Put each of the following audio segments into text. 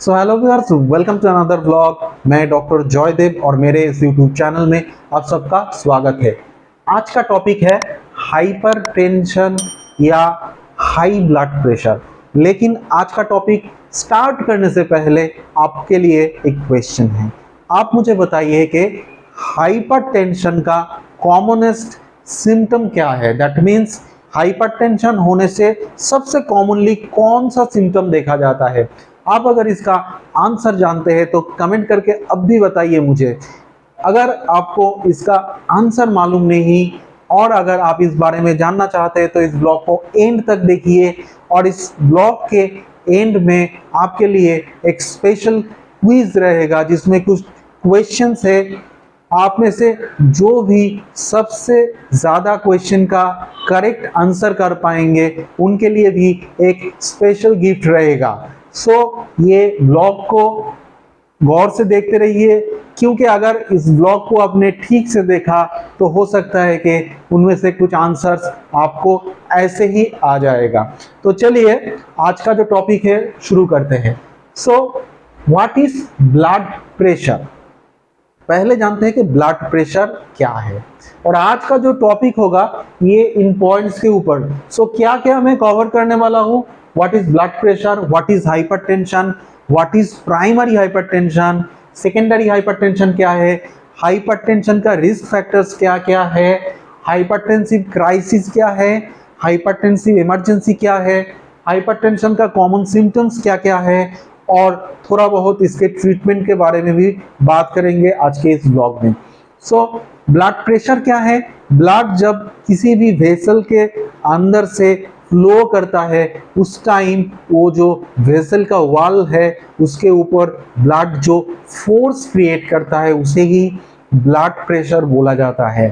So hello viewers, welcome to another vlog. मैं doctor Joydev और मेरे इस यूट्यूब चैनल में आप सबका स्वागत है। आज का टॉपिक है हाइपरटेंशन या हाई ब्लड प्रेशर। लेकिन आज का टॉपिक स्टार्ट करने से पहले आपके लिए एक क्वेश्चन है। आप मुझे बताइए कि हाइपरटेंशन का कॉमनेस्ट सिम्टम क्या है। दैट मीन्स हाइपरटेंशन होने से सबसे कॉमनली कौन सा सिम्टम देखा जाता है। आप अगर इसका आंसर जानते हैं तो कमेंट करके अब भी बताइए मुझे। अगर आपको इसका आंसर मालूम नहीं और अगर आप इस बारे में जानना चाहते हैं तो इस ब्लॉग को एंड तक देखिए। और इस ब्लॉग के एंड में आपके लिए एक स्पेशल क्विज रहेगा जिसमें कुछ क्वेश्चंस है। आप में से जो भी सबसे ज़्यादा क्वेश्चन का करेक्ट आंसर कर पाएंगे उनके लिए भी एक स्पेशल गिफ्ट रहेगा। सो ये ब्लॉग को गौर से देखते रहिए, क्योंकि अगर इस ब्लॉग को आपने ठीक से देखा तो हो सकता है कि उनमें से कुछ आंसर्स आपको ऐसे ही आ जाएगा। तो चलिए आज का जो टॉपिक है शुरू करते हैं। So what is blood pressure. पहले जानते हैं कि ब्लड प्रेशर क्या है और आज का जो टॉपिक होगा ये इन पॉइंट्स के ऊपर। सो क्या क्या मैं कवर करने वाला हूँ। What is blood pressure, what is hypertension, what is primary hypertension, secondary hypertension क्या है, हाइपरटेंशन का रिस्क फैक्टर्स क्या क्या है, हाइपरटेंसिव क्राइसिस क्या है, हाइपरटेंसिव इमरजेंसी क्या है, हाइपरटेंशन का कॉमन सिम्टम्स क्या क्या है और थोड़ा बहुत इसके ट्रीटमेंट के बारे में भी बात करेंगे आज के इस ब्लॉग में। सो ब्लड प्रेशर क्या है। ब्लड जब किसी भी वेसल के अंदर से फ्लो करता है उस टाइम वो जो वेसल का वॉल है उसके ऊपर ब्लड जो फोर्स क्रिएट करता है उसे ही ब्लड प्रेशर बोला जाता है।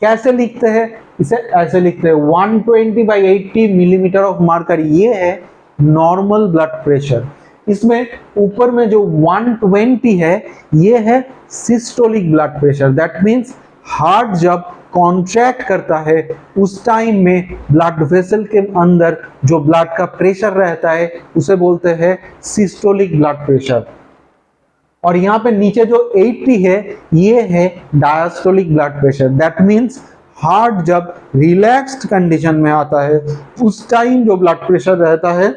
कैसे लिखते हैं इसे, ऐसे लिखते हैं 120/80 मिलीमीटर ऑफ मर्करी, ये है नॉर्मल ब्लड प्रेशर। इसमें ऊपर में जो 120 है ये है systolic blood pressure. That means heart जब कॉन्ट्रैक्ट करता है उस टाइम में ब्लड वेसल के अंदर जो ब्लड का प्रेशर रहता है उसे बोलते हैं सिस्टोलिक ब्लड प्रेशर। और यहाँ पे नीचे जो 80 है ये है diastolic blood pressure. That means heart जब रिलैक्स्ड कंडीशन में आता है उस टाइम जो ब्लड प्रेशर रहता है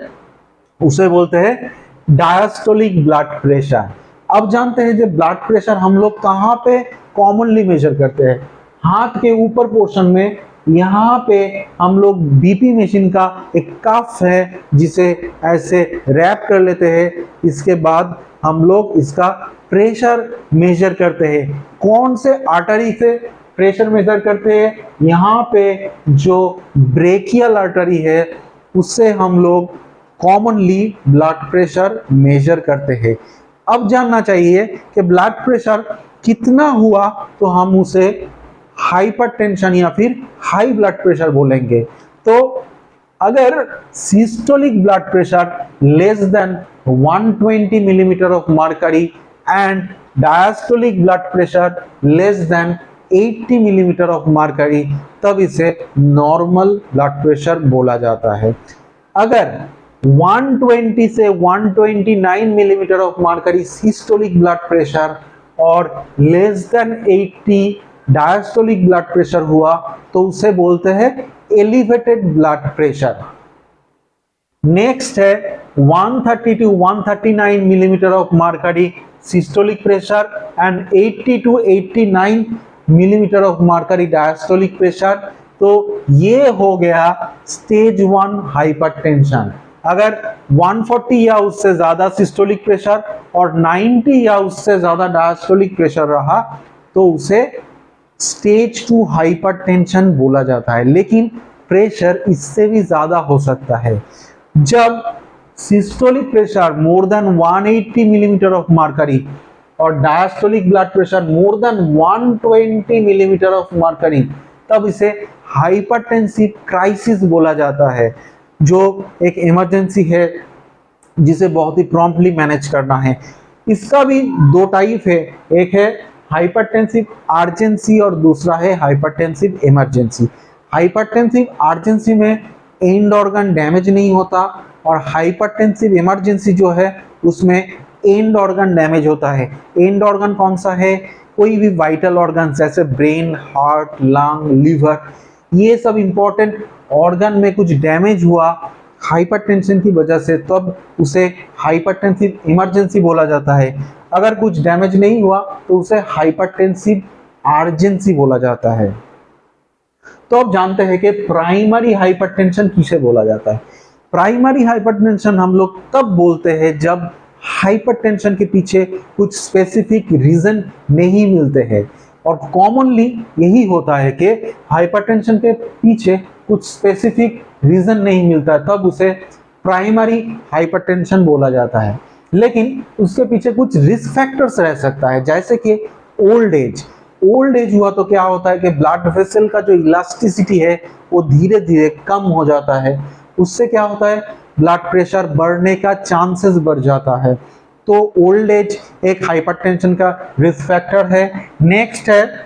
उसे बोलते हैं डायस्टोलिक ब्लड प्रेशर। अब जानते हैं जो ब्लड प्रेशर हम लोग कहाँ पे कॉमनली मेजर करते हैं। हाथ के ऊपर पोर्शन में यहाँ पे हम लोग बीपी मशीन का एक कफ है जिसे ऐसे रैप कर लेते हैं। इसके बाद हम लोग इसका प्रेशर मेजर करते हैं। कौन से आर्टरी से प्रेशर मेजर करते हैं, यहाँ पे जो ब्रेकियल आर्टरी है उससे हम लोग कॉमनली ब्लड प्रेशर मेजर करते हैं। अब जानना चाहिए कि ब्लड प्रेशर कितना हुआ तो हम उसे हाइपरटेंशन या फिर हाई ब्लड प्रेशर बोलेंगे। तो अगर systolic blood pressure less than 120 millimetre of mercury and diastolic blood pressure less than 80 millimetre of mercury, तब इसे नॉर्मल ब्लड प्रेशर बोला जाता है। अगर 120 से 129 millimetre of mercury systolic blood pressure और less than 80 diastolic blood pressure हुआ तो उसे बोलते हैं एलिवेटेड ब्लड प्रेशर। नेक्स्ट है 130 to 139 millimetre of mercury systolic pressure and 80 to 89 millimetre of mercury diastolic pressure. तो ये हो गया स्टेज 1 हाइपरटेंशन। अगर 140 या उससे ज्यादा सिस्टोलिक प्रेशर और 90 या उससे ज्यादा डायस्टोलिक प्रेशर रहा तो उसे स्टेज 2 हाइपरटेंशन बोला जाता है। लेकिन प्रेशर इससे भी ज्यादा हो सकता है। जब systolic pressure more than 180 millimetre of mercury और diastolic blood pressure more than 120 millimetre of mercury, तब इसे हाइपरटेंसिव क्राइसिस बोला जाता है, जो एक इमरजेंसी है जिसे बहुत ही प्रॉम्प्टली मैनेज करना है। इसका भी दो टाइप है, एक है हाइपरटेंसिव अर्जेंसी और दूसरा है हाइपरटेंसिव इमरजेंसी। हाइपरटेंसिव अर्जेंसी में एंड ऑर्गन डैमेज नहीं होता और हाइपरटेंसिव इमरजेंसी जो है उसमें एंड ऑर्गन डैमेज होता है। एंड ऑर्गन कौन सा है? कोई भी वाइटल ऑर्गन जैसे ब्रेन, हार्ट, लंग, लिवर, ये सब इंपॉर्टेंट ऑर्गन में कुछ डैमेज हुआ हाइपरटेंशन की वजह से, तब उसे हाइपरटेंसिव इमरजेंसी बोला जाता है। अगर कुछ डैमेज नहीं हुआ तो उसे हाइपरटेंसिव अर्जेंसी बोला जाता है। तो अब जानते हैं कि प्राइमरी हाइपरटेंशन किसे बोला जाता है। प्राइमरी हाइपरटेंशन हम लोग तब बोलते हैं जब हाइपरटेंशन के पीछे कुछ स्पेसिफिक रीजन नहीं मिलते हैं, और कॉमनली यही होता है कि हाइपरटेंशन के पीछे कुछ स्पेसिफिक रीजन नहीं मिलता, तब उसे प्राइमरी हाइपरटेंशन बोला जाता है। लेकिन उसके पीछे कुछ रिस्क फैक्टर्स रह सकता है, जैसे कि ओल्ड एज। ओल्ड एज हुआ तो क्या होता है कि ब्लड वेसल का जो इलास्टिसिटी है वो धीरे धीरे कम हो जाता है। उससे क्या होता है? ब्लड प्रेशर बढ़ने का चांसेस बढ़ जाता है। तो ओल्ड एज एक हाइपरटेंशन का रिस्क फैक्टर है। नेक्स्ट है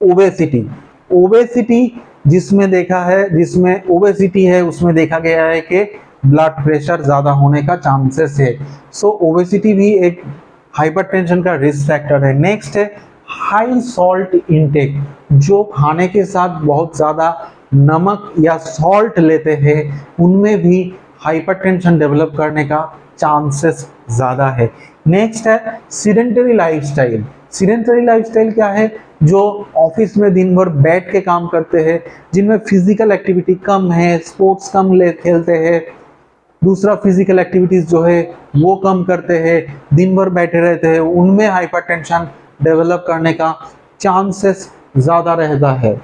ओबेसिटी। ओबेसिटी जिसमें ओबेसिटी है उसमें देखा गया है कि ब्लड प्रेशर ज्यादा होने का चांसेस है। सो ओबेसिटी भी एक हाइपरटेंशन का रिस्क फैक्टर है। नेक्स्ट है हाई सॉल्ट इनटेक। जो खाने के साथ बहुत ज्यादा नमक या सॉल्ट लेते हैं उनमें भी हाइपरटेंशन डेवलप करने का चांसेस ज्यादा है। नेक्स्ट है सीडेंटरी लाइफस्टाइल। सीडेंटरी लाइफस्टाइल क्या है? जो ऑफिस में दिन भर बैठ के काम करते हैं, जिनमें फिजिकल एक्टिविटी कम है, स्पोर्ट्स कम खेलते हैं, दूसरा फिजिकल एक्टिविटीज जो है वो कम करते हैं, दिन भर बैठे रहते हैं, उनमें हाइपरटेंशन डेवलप करने का चांसेस ज्यादा रहता है।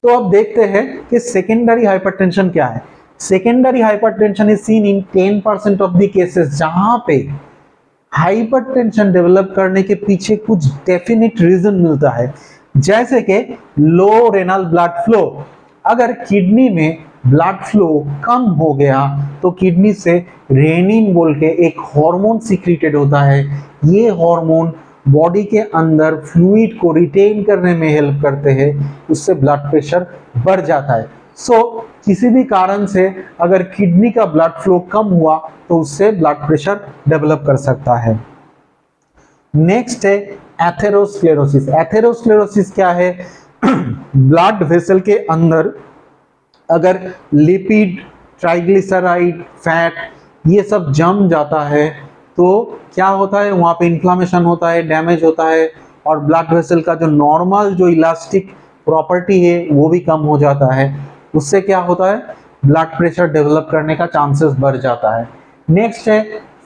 तो अब देखते हैं कि सेकेंडरी हाइपरटेंशन क्या है। Secondary hypertension is seen in 10% of the cases, जहां पे हाइपरटेंशन डेवलप करने के पीछे कुछ डेफिनेट रीजन मिलता है, जैसे कि लो रेनल ब्लड फ्लो। अगर किडनी में ब्लड फ्लो कम हो गया तो किडनी से रेनिन बोल के एक हार्मोन सीक्रेटेड होता है। ये हार्मोन बॉडी के अंदर फ्लूइड को रिटेन करने में हेल्प करते हैं, उससे ब्लड प्रेशर बढ़ जाता है। सो किसी भी कारण से अगर किडनी का ब्लड फ्लो कम हुआ तो उससे ब्लड प्रेशर डेवलप कर सकता है। नेक्स्ट है एथेरोस्क्लेरोसिस। एथेरोस्क्लेरोसिस क्या है? ब्लड वेसल के अंदर अगर लिपिड, ट्राइग्लिसराइड, फैट ये सब जम जाता है तो क्या होता है? वहां पे इन्फ्लामेशन होता है, डैमेज होता है, और ब्लड वेसल का जो नॉर्मल जो इलास्टिक प्रॉपर्टी है वो भी कम हो जाता है। उससे क्या होता है? ब्लड प्रेशर डेवलप करने का चांसेस बढ़ जाता है। नेक्स्ट है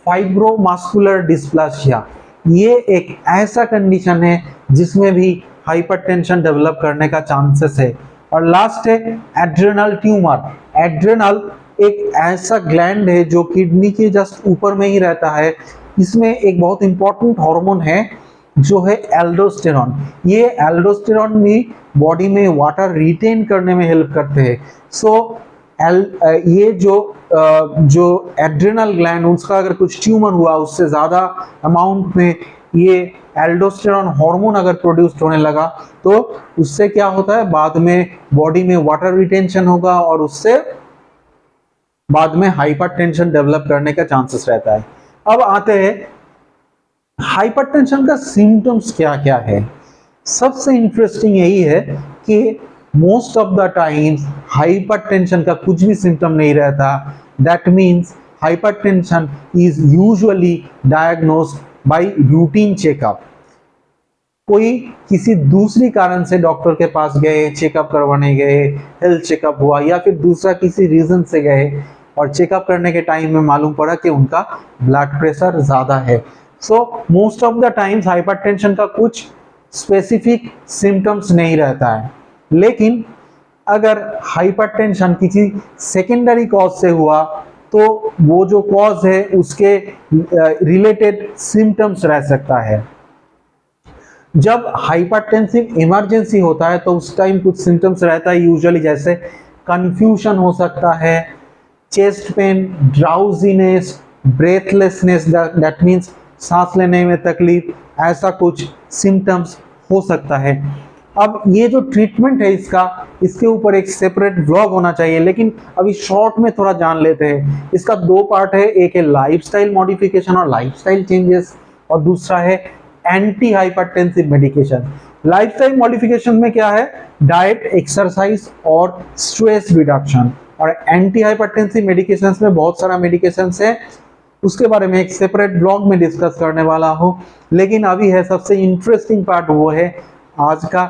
फाइब्रोमास्कुलर डिस्प्लासिया। ये एक ऐसा कंडीशन है जिसमें भी हाइपरटेंशन डेवलप करने का चांसेस है। और लास्ट है एड्रेनल ट्यूमर। एड्रेनल एक ऐसा ग्लैंड है जो किडनी के जस्ट ऊपर में ही रहता है। इसमें एक बहुत इंपॉर्टेंट हार्मोन है जो है एल्डोस्टेरॉन। ये एल्डोस्टेरॉन भी बॉडी में वाटर रिटेन करने में हेल्प करते हैं। सो ये जो एड्रेनल ग्लैंड उसका अगर कुछ ट्यूमर हुआ, उससे ज्यादा अमाउंट में ये एल्डोस्टेरॉन हार्मोन अगर प्रोड्यूस होने लगा तो उससे क्या होता है? बाद में बॉडी में वाटर रिटेंशन होगा और उससे बाद में हाइपरटेंशन डेवलप करने का चांसेस रहता है। अब आते हैं हाइपरटेंशन का सिम्टम्स क्या क्या है। सबसे इंटरेस्टिंग यही है कि most of the times hypertension का कुछ भी सिम्टम नहीं रहता। That means hypertension is usually diagnosed bye routine checkup. कोई किसी दूसरी कारण से डॉक्टर के पास गए, चेकअप करवाने गए, हेल्थ चेकअप हुआ, या फिर दूसरा किसी रीजन से गए और चेकअप करने के टाइम में मालूम पड़ा कि उनका ब्लड प्रेशर ज्यादा है। So most of the times hypertension का कुछ स्पेसिफिक सिम्टम्स नहीं रहता है। लेकिन अगर हाइपरटेंशन किसी सेकेंडरी कॉज से हुआ तो वो जो कॉज है उसके रिलेटेड सिम्टम्स रह सकता है। जब हाइपरटेंसिव इमरजेंसी होता है तो उस टाइम कुछ सिम्टम्स रहता है यूजुअली, जैसे कंफ्यूजन हो सकता है, chest pain, drowsiness, breathlessness, that means सांस लेने में तकलीफ, ऐसा कुछ सिम्टम्स हो सकता है। अब ये जो ट्रीटमेंट है इसका, इसके ऊपर एक सेपरेट व्लॉग होना चाहिए, लेकिन अभी शॉर्ट में थोड़ा जान लेते हैं। इसका दो पार्ट है, एक है लाइफस्टाइल मॉडिफिकेशन और लाइफस्टाइल चेंजेस, और दूसरा है anti hypertensive medication. Lifestyle modification में क्या है, डाइट, एक्सरसाइज और स्ट्रेस रिडक्शन, और एंटी हाइपरटेंसिव मेडिकेशंस में बहुत सारा मेडिकेशंस है, उसके बारे में एक सेपरेट ब्लॉग में डिस्कस करने वाला हूं। लेकिन अभी है सबसे इंटरेस्टिंग पार्ट, वो है आज का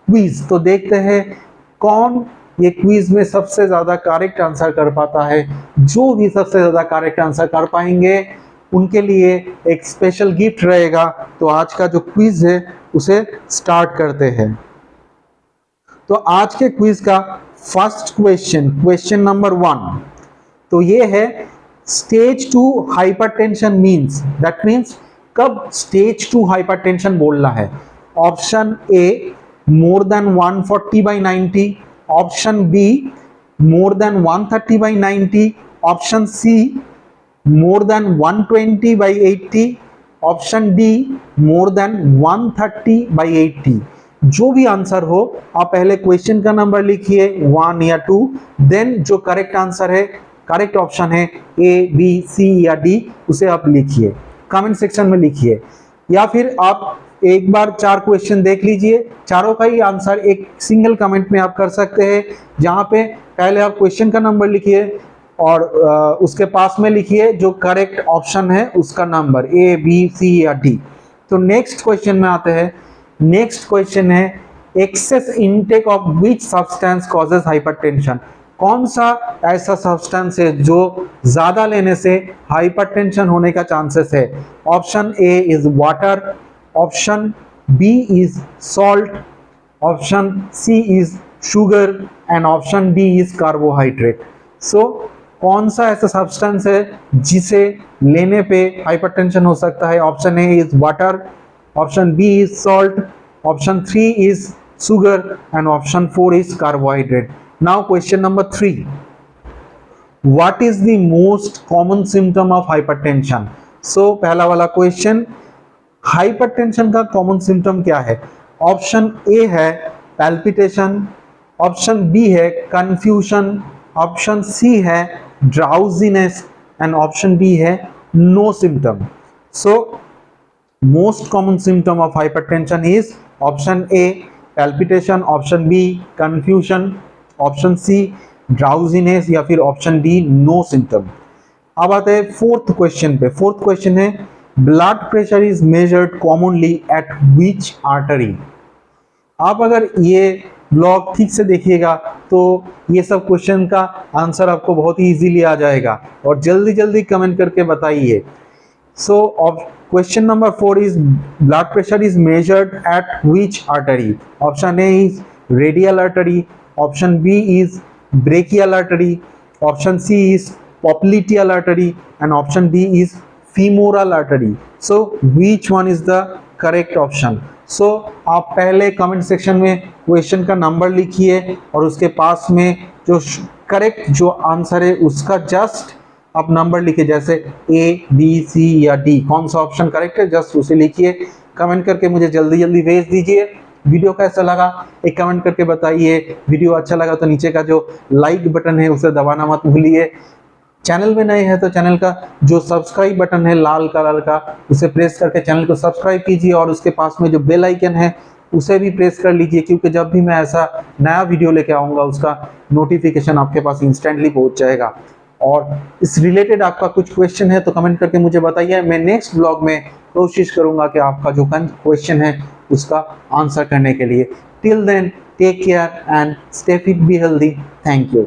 क्विज। तो देखते हैं कौन ये क्विज में सबसे ज्यादा करेक्ट आंसर कर पाता है। जो भी सबसे ज्यादा करेक्ट आंसर कर पाएंगे उनके लिए एक स्पेशल गिफ्ट रहेगा। तो आज का जो क्विज है उसे स्टार्ट करते हैं। तो आज के क्विज का फर्स्ट क्वेश्चन, क्वेश्चन नंबर 1, तो ये है stage 2 hypertension means, that means कब स्टेज 2 हाइपरटेंशन बोलना है। Option A more than 140/90, option B more than 130/90, option C more than 120/80, option D more than 130/80। जो भी आंसर हो, आप पहले क्वेश्चन का नंबर लिखिए 1 या 2, देन जो करेक्ट आंसर है, करेक्ट ऑप्शन है ए, बी, सी या डी, उसे आप लिखिए, कमेंट सेक्शन में लिखिए। या फिर आप एक बार 4 क्वेश्चन देख लीजिए, चारों का ही आंसर एक सिंगल कमेंट में आप कर सकते हैं, जहां पे पहले आप क्वेश्चन का नंबर लिखिए और उसके पास में लिखिए जो करेक्ट ऑप्शन है उसका नंबर, ए, बी, सी या डी। तो नेक्स्ट क्वेश्चन में आते हैं। नेक्स्ट क्वेश्चन है excess intake of which substance causes hypertension. कौन सा ऐसा सब्सटेंस है जो ज्यादा लेने से हाइपरटेंशन होने का चांसेस है। Option A is water, option B is salt, option C is sugar and option D is carbohydrate. So कौन सा ऐसा सब्सटेंस है जिसे लेने पे हाइपरटेंशन हो सकता है। Option A is water, option B is salt, option 3 is sugar and option 4 is carbohydrate. Now question number 3, what is the most common symptom of hypertension? So पहला वाला क्वेश्चन, हाइपरटेंशन का कॉमन सिम्टम क्या है। Option A है palpitation, option B है confusion, option C है drowsiness and option D है no symptom. So most common symptom of hypertension is option A palpitation, option B confusion, option C drowsiness या फिर option D no symptom. अब आते हैं fourth question पे। Fourth question है blood pressure is measured commonly at which artery. आप अगर ये ब्लॉग ठीक से देखिएगा तो ये सब क्वेश्चन का आंसर आपको बहुत ही इजीली आ जाएगा, और जल्दी जल्दी कमेंट करके बताइए। So question number 4 is blood pressure is measured eight which artery. Option A is radial artery, option B is brachial artery, option C is popliteal artery and option D is femoral artery. So which one is the correct option? So आप पहले comment section में question का number लिखिए और उसके पास में जो correct जो आंसर है उसका जस्ट आप नंबर लिखिए, जैसे A, B, C या D, कौन सा ऑप्शन करेक्ट है जस्ट उसे लिखिए। कमेंट करके मुझे जल्दी जल्दी भेज दीजिए। वीडियो कैसा लगा एक कमेंट करके बताइए। वीडियो अच्छा लगा तो नीचे का जो लाइक बटन है उसे दबाना मत भूलिए। चैनल में नए हैं तो चैनल का जो सब्सक्राइब बटन है लाल कलर का उसे प्रेस करके चैनल को सब्सक्राइब कीजिए, और उसके पास में जो बेल आइकन है उसे भी प्रेस कर लीजिए, क्योंकि जब भी मैं ऐसा नया वीडियो लेके आऊँगा उसका नोटिफिकेशन आपके पास इंस्टेंटली पहुँच जाएगा। और इस रिलेटेड आपका कुछ क्वेश्चन है तो कमेंट करके मुझे बताइए। मैं नेक्स्ट ब्लॉग में कोशिश करूंगा कि आपका जो क्वेश्चन है उसका आंसर करने के लिए। Till then take care and stay fit, be healthy. Thank you.